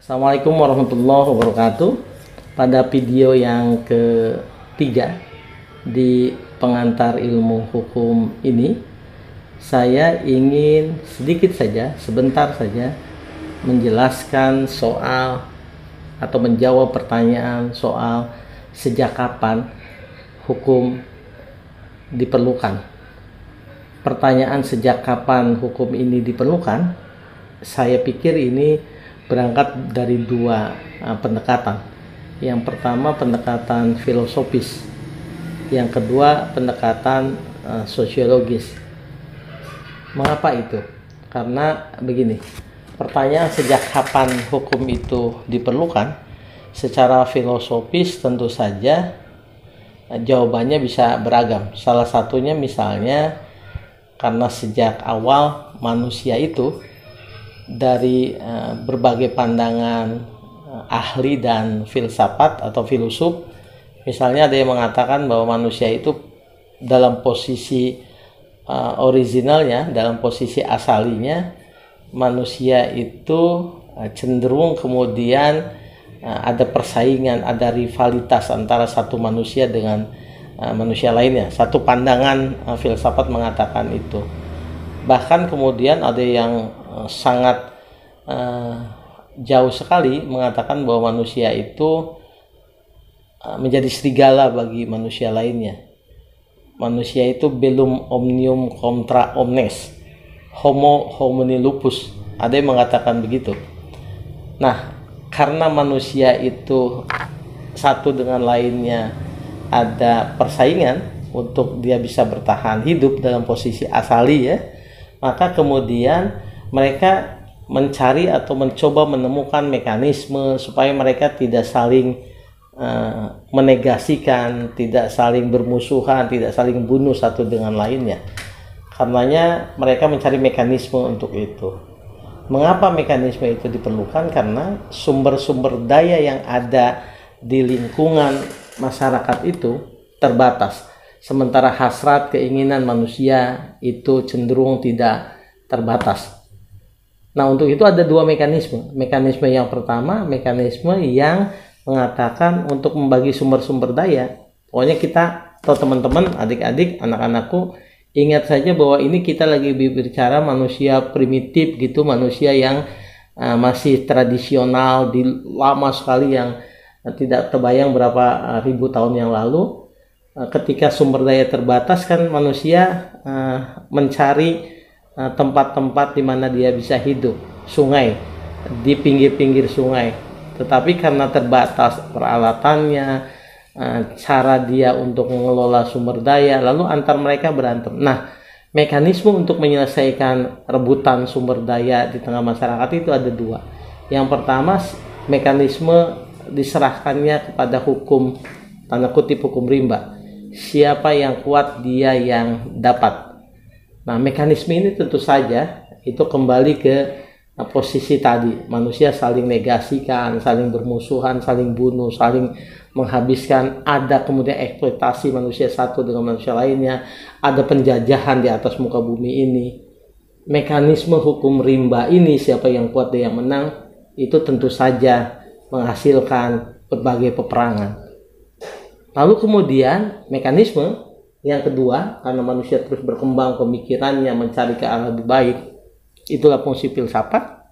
Assalamualaikum warahmatullahi wabarakatuh. Pada video yang ketiga di pengantar ilmu hukum ini, saya ingin sedikit saja, sebentar saja menjelaskan soal atau menjawab pertanyaan soal sejak kapan hukum diperlukan. Pertanyaan sejak kapan hukum ini diperlukan, saya pikir ini berangkat dari dua pendekatan. Yang pertama pendekatan filosofis, yang kedua pendekatan sosiologis. Mengapa itu? Karena begini, pertanyaan sejak kapan hukum itu diperlukan, secara filosofis tentu saja jawabannya bisa beragam. Salah satunya misalnya karena sejak awal manusia itu dari berbagai pandangan ahli dan filsafat atau filosof, misalnya ada yang mengatakan bahwa manusia itu dalam posisi originalnya, dalam posisi asalinya, manusia itu cenderung kemudian ada persaingan, ada rivalitas antara satu manusia dengan manusia lainnya. Satu pandangan filsafat mengatakan itu. Bahkan kemudian ada yang sangat jauh sekali mengatakan bahwa manusia itu menjadi serigala bagi manusia lainnya. Manusia itu bellum omnium contra omnes, homo homini lupus. Ada yang mengatakan begitu. Nah, karena manusia itu satu dengan lainnya ada persaingan untuk dia bisa bertahan hidup dalam posisi asali, ya, maka kemudian mereka mencari atau mencoba menemukan mekanisme supaya mereka tidak saling menegasikan, tidak saling bermusuhan, tidak saling bunuh satu dengan lainnya. Karenanya mereka mencari mekanisme untuk itu. Mengapa mekanisme itu diperlukan? Karena sumber-sumber daya yang ada di lingkungan masyarakat itu terbatas. Sementara hasrat keinginan manusia itu cenderung tidak terbatas. Nah, untuk itu ada dua mekanisme. Mekanisme yang pertama, mekanisme yang mengatakan untuk membagi sumber-sumber daya. Pokoknya kita atau teman-teman, adik-adik, anak-anakku, ingat saja bahwa ini kita lagi berbicara manusia primitif gitu, manusia yang masih tradisional, di lama sekali, yang tidak terbayang berapa ribu tahun yang lalu. Ketika sumber daya terbatas, kan manusia mencari tempat-tempat di mana dia bisa hidup, sungai, di pinggir-pinggir sungai. Tetapi karena terbatas peralatannya, cara dia untuk mengelola sumber daya, lalu antar mereka berantem. Nah, mekanisme untuk menyelesaikan rebutan sumber daya di tengah masyarakat itu ada dua. Yang pertama, mekanisme diserahkannya kepada hukum, tanda kutip hukum rimba. Siapa yang kuat, dia yang dapat. Nah, mekanisme ini tentu saja itu kembali ke posisi tadi. Manusia saling negasikan, saling bermusuhan, saling bunuh, saling menghabiskan. Ada kemudian eksploitasi manusia satu dengan manusia lainnya. Ada penjajahan di atas muka bumi ini. Mekanisme hukum rimba ini, siapa yang kuat dia yang menang, itu tentu saja menghasilkan berbagai peperangan. Lalu kemudian mekanisme yang kedua, karena manusia terus berkembang pemikirannya, mencari ke arah lebih baik, itulah fungsi filsafat.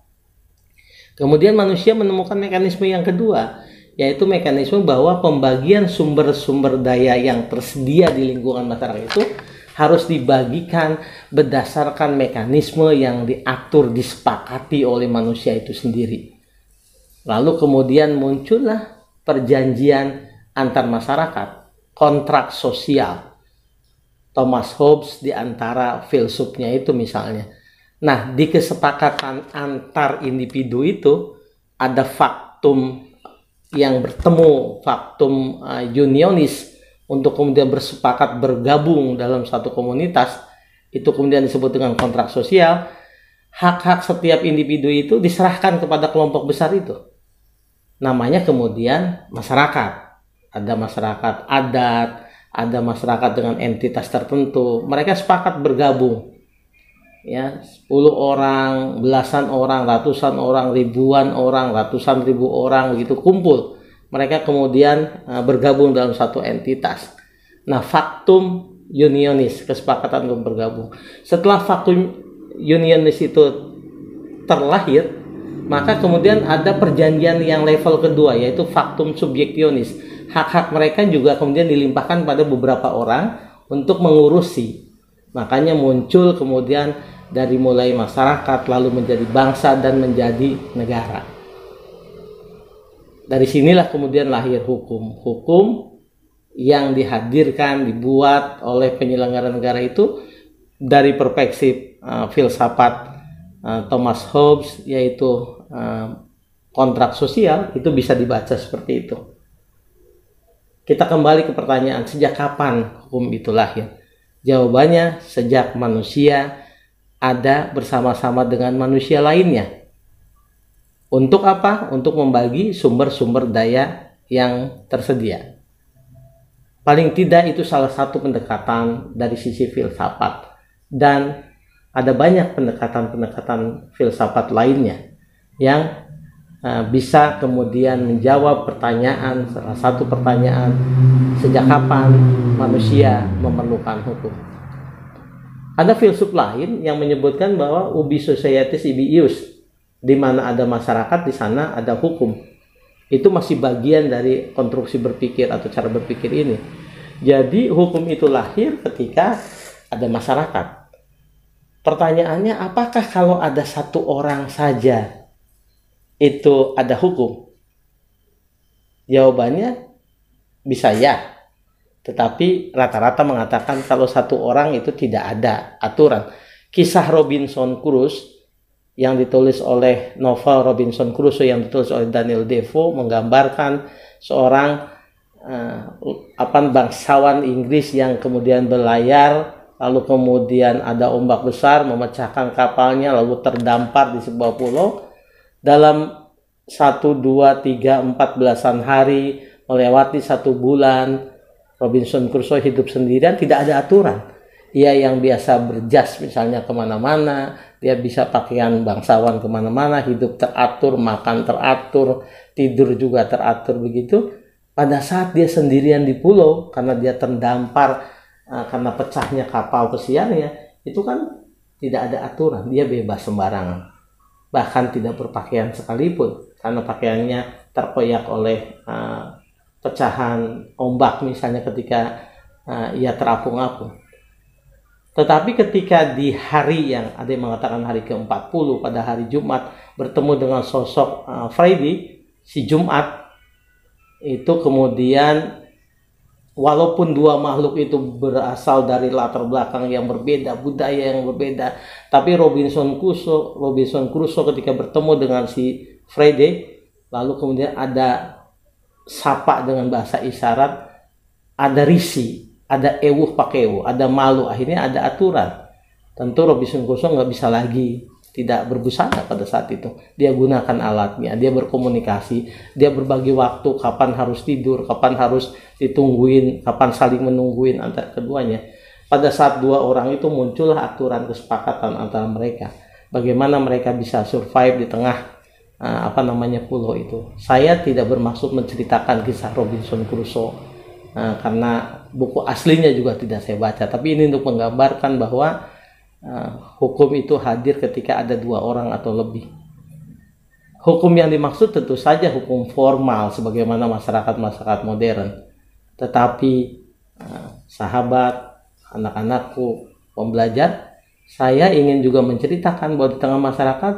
Kemudian manusia menemukan mekanisme yang kedua, yaitu mekanisme bahwa pembagian sumber-sumber daya yang tersedia di lingkungan masyarakat itu harus dibagikan berdasarkan mekanisme yang diatur, disepakati oleh manusia itu sendiri. Lalu kemudian muncullah perjanjian antar masyarakat, kontrak sosial. Thomas Hobbes di antara filsufnya itu misalnya. Nah, di kesepakatan antar individu itu ada faktum yang bertemu, faktum unionis, untuk kemudian bersepakat bergabung dalam satu komunitas. Itu kemudian disebut dengan kontrak sosial. Hak-hak setiap individu itu diserahkan kepada kelompok besar itu. Namanya kemudian masyarakat. Ada masyarakat adat, ada masyarakat dengan entitas tertentu. Mereka sepakat bergabung. ya 10 orang, belasan orang, ratusan orang, ribuan orang, ratusan ribu orang begitu kumpul, mereka kemudian bergabung dalam satu entitas. Nah, faktum unionis, kesepakatan untuk bergabung. Setelah faktum unionis itu terlahir, maka kemudian ada perjanjian yang level kedua, yaitu faktum subjektionis. Hak-hak mereka juga kemudian dilimpahkan pada beberapa orang untuk mengurusi. Makanya muncul kemudian dari mulai masyarakat, lalu menjadi bangsa, dan menjadi negara. Dari sinilah kemudian lahir hukum. Hukum yang dihadirkan, dibuat oleh penyelenggara negara itu dari perspektif filsafat Thomas Hobbes, yaitu kontrak sosial, itu bisa dibaca seperti itu. Kita kembali ke pertanyaan, sejak kapan hukum itu lahir? Jawabannya, sejak manusia ada bersama-sama dengan manusia lainnya. Untuk apa? Untuk membagi sumber-sumber daya yang tersedia. Paling tidak itu salah satu pendekatan dari sisi filsafat. Dan ada banyak pendekatan-pendekatan filsafat lainnya yang bisa kemudian menjawab pertanyaan, salah satu pertanyaan, sejak kapan manusia memerlukan hukum. Ada filsuf lain yang menyebutkan bahwa ubi societas ibi ius, di mana ada masyarakat, di sana ada hukum. Itu masih bagian dari konstruksi berpikir atau cara berpikir ini. Jadi hukum itu lahir ketika ada masyarakat. Pertanyaannya, apakah kalau ada satu orang saja itu ada hukum? Jawabannya bisa ya. Tetapi rata-rata mengatakan kalau satu orang itu tidak ada aturan. Kisah Robinson Crusoe yang ditulis oleh novel Robinson Crusoe yang ditulis oleh Daniel Defoe menggambarkan seorang bangsawan Inggris yang kemudian berlayar, lalu kemudian ada ombak besar memecahkan kapalnya, lalu terdampar di sebuah pulau. Dalam 1, 2, 3, 4 belasan hari, melewati 1 bulan, Robinson Crusoe hidup sendirian, tidak ada aturan. Ia yang biasa berjas misalnya kemana-mana, dia bisa pakaian bangsawan kemana-mana, hidup teratur, makan teratur, tidur juga teratur begitu. Pada saat dia sendirian di pulau, karena dia terdampar, karena pecahnya kapal pesiarnya, itu kan tidak ada aturan, dia bebas sembarangan. Bahkan tidak berpakaian sekalipun, karena pakaiannya terkoyak oleh pecahan ombak misalnya ketika ia terapung-apung. Tetapi ketika di hari yang ada yang mengatakan hari ke-40 pada hari Jumat bertemu dengan sosok Friday, si Jumat, itu kemudian walaupun dua makhluk itu berasal dari latar belakang yang berbeda, budaya yang berbeda, tapi Robinson Crusoe ketika bertemu dengan si Friday, lalu kemudian ada sapa dengan bahasa isyarat, ada risi, ada ewuh pakewu, ada malu, akhirnya ada aturan. Tentu Robinson Crusoe nggak bisa lagi tidak berbusana pada saat itu. Dia gunakan alatnya, dia berkomunikasi, dia berbagi waktu, kapan harus tidur, kapan harus ditungguin, kapan saling menungguin antara keduanya. Pada saat dua orang itu muncullah aturan kesepakatan antara mereka. Bagaimana mereka bisa survive di tengah pulau itu. Saya tidak bermaksud menceritakan kisah Robinson Crusoe karena buku aslinya juga tidak saya baca, tapi ini untuk menggambarkan bahwa hukum itu hadir ketika ada dua orang atau lebih. Hukum yang dimaksud tentu saja hukum formal sebagaimana masyarakat modern. Tetapi sahabat, anak-anakku, pembelajar, saya ingin juga menceritakan bahwa di tengah masyarakat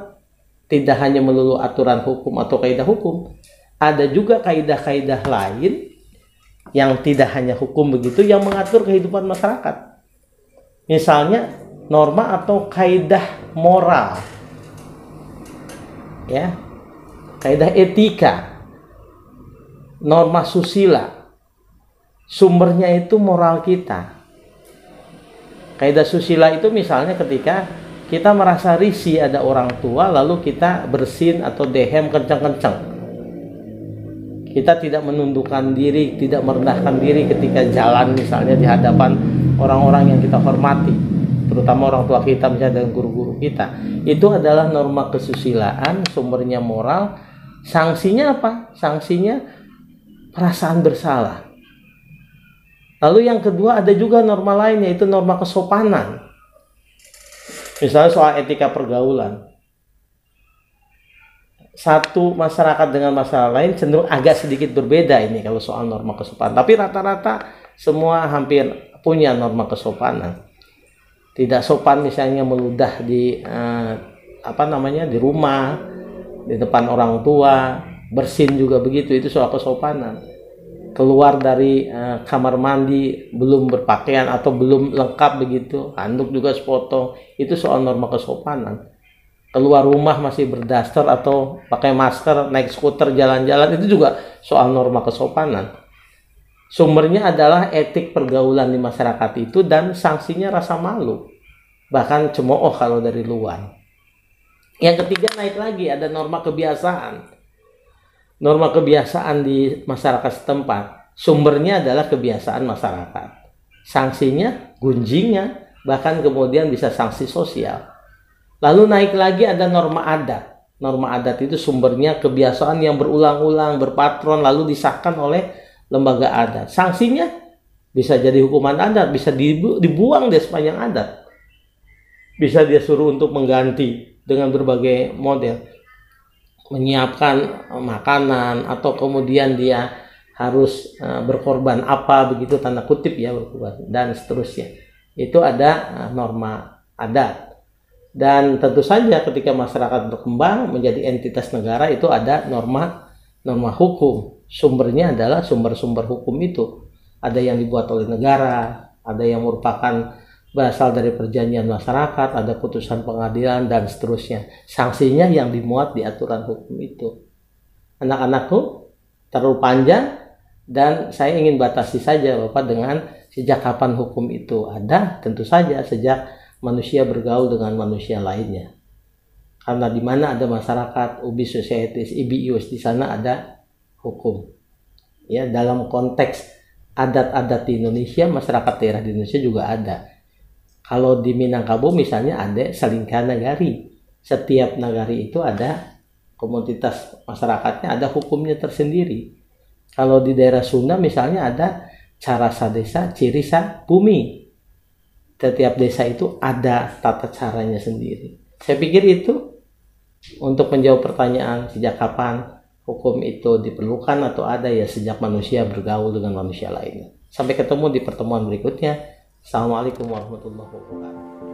tidak hanya melulu aturan hukum atau kaidah hukum, ada juga kaidah-kaidah lain yang tidak hanya hukum begitu yang mengatur kehidupan masyarakat. Misalnya norma atau kaidah moral, ya, kaidah etika, norma susila, sumbernya itu moral kita. Kaidah susila itu misalnya ketika kita merasa risih ada orang tua, lalu kita bersin atau dehem kencang-kencang. Kita tidak menundukkan diri, tidak merendahkan diri ketika jalan misalnya di hadapan orang-orang yang kita hormati. terutama orang tua kita misalnya dan guru-guru kita, itu adalah norma kesusilaan, sumbernya moral. Sanksinya apa? Sanksinya perasaan bersalah. Lalu yang kedua ada juga norma lainnya, itu norma kesopanan. Misalnya soal etika pergaulan. Satu masyarakat dengan masyarakat lain cenderung agak sedikit berbeda ini kalau soal norma kesopanan. Tapi rata-rata semua hampir punya norma kesopanan. Tidak sopan misalnya meludah di di rumah, di depan orang tua, bersin juga begitu, itu soal kesopanan. Keluar dari kamar mandi belum berpakaian atau belum lengkap begitu, handuk juga sepotong, itu soal norma kesopanan. Keluar rumah masih berdaster atau pakai masker, naik skuter jalan-jalan, itu juga soal norma kesopanan. Sumbernya adalah etik pergaulan di masyarakat itu, dan sanksinya rasa malu, bahkan cemooh kalau dari luar. Yang ketiga naik lagi, ada norma kebiasaan. Norma kebiasaan di masyarakat setempat, sumbernya adalah kebiasaan masyarakat. Sanksinya, gunjingnya, bahkan kemudian bisa sanksi sosial. Lalu naik lagi ada norma adat. Norma adat itu sumbernya kebiasaan yang berulang-ulang, berpatron, lalu disahkan oleh lembaga adat. Sanksinya bisa jadi hukuman adat, bisa dibuang dari sepanjang adat. Bisa dia suruh untuk mengganti dengan berbagai model. Menyiapkan makanan, atau kemudian dia harus berkorban apa begitu, tanda kutip ya, berkorban, dan seterusnya. Itu ada norma adat. Dan tentu saja ketika masyarakat berkembang menjadi entitas negara, itu ada norma hukum. Sumbernya adalah sumber-sumber hukum itu. Ada yang dibuat oleh negara, ada yang merupakan berasal dari perjanjian masyarakat, ada putusan pengadilan, dan seterusnya. Sanksinya yang dimuat di aturan hukum itu. Anak-anakku, terlalu panjang, dan saya ingin batasi saja Bapak dengan sejak kapan hukum itu ada. Tentu saja sejak manusia bergaul dengan manusia lainnya. Karena di mana ada masyarakat, ubi societies, IBIUS, di sana ada hukum. Ya, dalam konteks adat-adat di Indonesia, masyarakat daerah di Indonesia juga ada. Kalau di Minangkabau misalnya ada Salingka Nagari. Setiap nagari itu ada komunitas masyarakatnya, ada hukumnya tersendiri. Kalau di daerah Sunda misalnya ada Carasa Desa, Cirisa Bumi. Setiap desa itu ada tata caranya sendiri. Saya pikir itu untuk menjawab pertanyaan sejak kapan hukum itu diperlukan atau ada, ya sejak manusia bergaul dengan manusia lainnya. Sampai ketemu di pertemuan berikutnya. Assalamualaikum warahmatullahi wabarakatuh.